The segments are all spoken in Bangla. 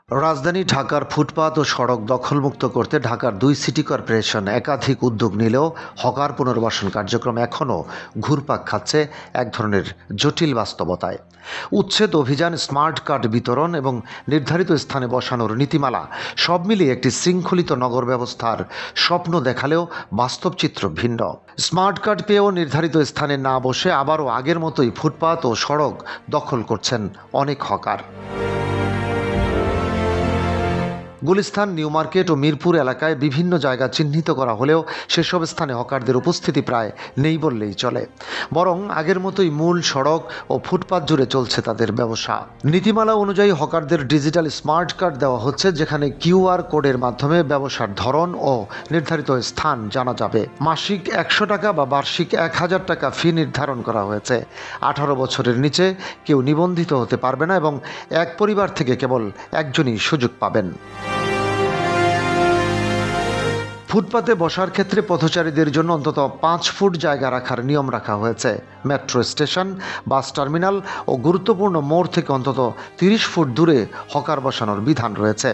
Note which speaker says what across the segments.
Speaker 1: রাজধানী ঢাকার ফুটপাত ও সড়ক দখলমুক্ত করতে ঢাকার ২ সিটি কর্পোরেশন একাধিক উদ্যোগ নিলেও হকার পুনর্বাসন কার্যক্রম এখনও ঘুরপাক খাচ্ছে এক ধরনের জটিল বাস্তবতায়। উচ্ছেদ অভিযান, স্মার্ট কার্ড বিতরণ এবং নির্ধারিত স্থানে বসানোর নীতিমালা সব মিলিয়ে একটি শৃঙ্খলিত নগর ব্যবস্থার স্বপ্ন দেখালেও বাস্তব চিত্র ভিন্ন। স্মার্ট কার্ড পেয়েও নির্ধারিত স্থানে না বসে আবারও আগের মতোই ফুটপাত ও সড়ক দখল করছেন অনেক হকার। গুলিস্তান, নিউ মার্কেট ও মিরপুর এলাকায় বিভিন্ন জায়গা চিহ্নিত করা হলেও সেসব স্থানে হকারদের উপস্থিতি প্রায় নেই বললেই চলে। বরং আগের মতোই মূল সড়ক ও ফুটপাত জুড়ে চলছে তাদের ব্যবসা। নীতিমালা অনুযায়ী হকারদের ডিজিটাল স্মার্ট কার্ড দেওয়া হচ্ছে, যেখানে কিউআর কোডের মাধ্যমে ব্যবসার ধরন ও নির্ধারিত স্থান জানা যাবে। মাসিক ১০০ টাকা বা বার্ষিক ১,০০০ টাকা ফি নির্ধারণ করা হয়েছে। ১৮ বছরের নিচে কেউ নিবন্ধিত হতে পারবে না এবং এক পরিবার থেকে কেবল একজনই সুযোগ পাবেন। ফুটপাতে বসার ক্ষেত্রে পথচারীদের জন্য অন্তত ৫ ফুট জায়গা রাখার নিয়ম রাখা হয়েছে। মেট্রো স্টেশন, বাস টার্মিনাল ও গুরুত্বপূর্ণ মোড় থেকে অন্তত ৩০ ফুট দূরে হকার বসানোর বিধান রয়েছে।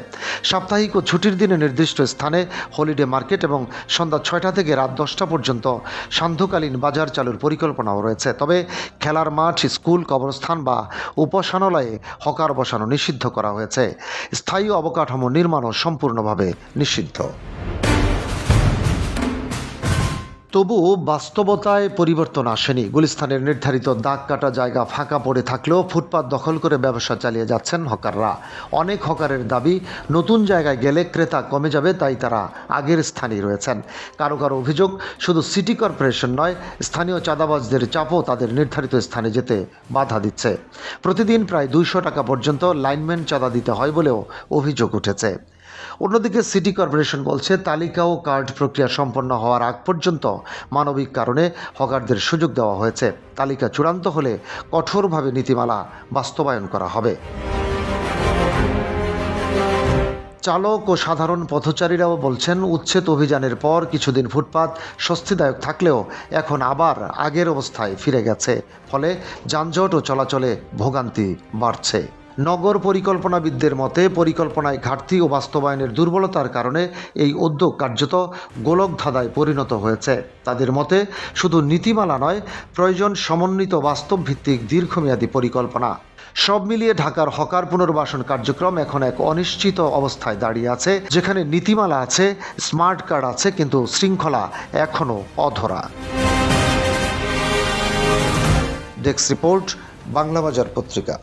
Speaker 1: সাপ্তাহিক ও ছুটির দিনে নির্দিষ্ট স্থানে হলিডে মার্কেট এবং সন্ধ্যা ৬টা থেকে রাত ১০টা পর্যন্ত সান্ধ্যকালীন বাজার চালুর পরিকল্পনাও রয়েছে। তবে খেলার মাঠ, স্কুল, কবরস্থান বা উপাসনালয়ে হকার বসানো নিষিদ্ধ করা হয়েছে। স্থায়ী অবকাঠামো নির্মাণও সম্পূর্ণভাবে নিষিদ্ধ। তবুও বাস্তবতায় পরিবর্তন আসেনি। গুলিস্তানের নির্ধারিত দাগ কাটা জায়গা ফাঁকা পড়ে থাকলেও ফুটপাত দখল করে ব্যবসা চালিয়ে যাচ্ছেন হকাররা। অনেক হকারের দাবি, নতুন জায়গায় গেলে ক্রেতা কমে যাবে, তাই তারা আগের স্থানেই রয়েছেন। কারো কারো অভিযোগ, শুধু সিটি কর্পোরেশন নয়, স্থানীয় চাঁদাবাজদের চাপও তাদের নির্ধারিত স্থানে যেতে বাধা দিচ্ছে। প্রতিদিন প্রায় ২০০ টাকা পর্যন্ত লাইনম্যান চাঁদা দিতে হয় বলেও অভিযোগ উঠেছে। অন্যদিকে সিটি কর্পোরেশন বলছে, তালিকা ও কার্ড প্রক্রিয়া সম্পন্ন হওয়ার আগ পর্যন্ত মানবিক কারণে হকারদের সুযোগ দেওয়া হয়েছে। তালিকা চূড়ান্ত হলে কঠোরভাবে নীতিমালা বাস্তবায়ন করা হবে। চালক ও সাধারণ পথচারীরাও বলছেন, উচ্ছেদ অভিযানের পর কিছুদিন ফুটপাত স্বস্তিদায়ক থাকলেও এখন আবার আগের অবস্থায় ফিরে গেছে। ফলে যানজট ও চলাচলে ভোগান্তি বাড়ছে। নগর পরিকল্পনাবিদদের মতে, পরিকল্পনায় ঘাটতি ও বাস্তবায়নের দুর্বলতার কারণে এই উদ্যোগ কার্যত গোলকধাঁধায় পরিণত হয়েছে। তাদের মতে, শুধু নীতিমালা নয়, প্রয়োজন সমন্বিত বাস্তবভিত্তিক দীর্ঘমেয়াদী পরিকল্পনা। সব মিলিয়ে ঢাকার হকার পুনর্বাসন কার্যক্রম এখন এক অনিশ্চিত অবস্থায় দাঁড়িয়ে আছে, যেখানে নীতিমালা আছে, স্মার্ট কার্ড আছে, কিন্তু শৃঙ্খলা এখনও অধরা। ডেস্ক রিপোর্ট, বাংলাবাজার পত্রিকা।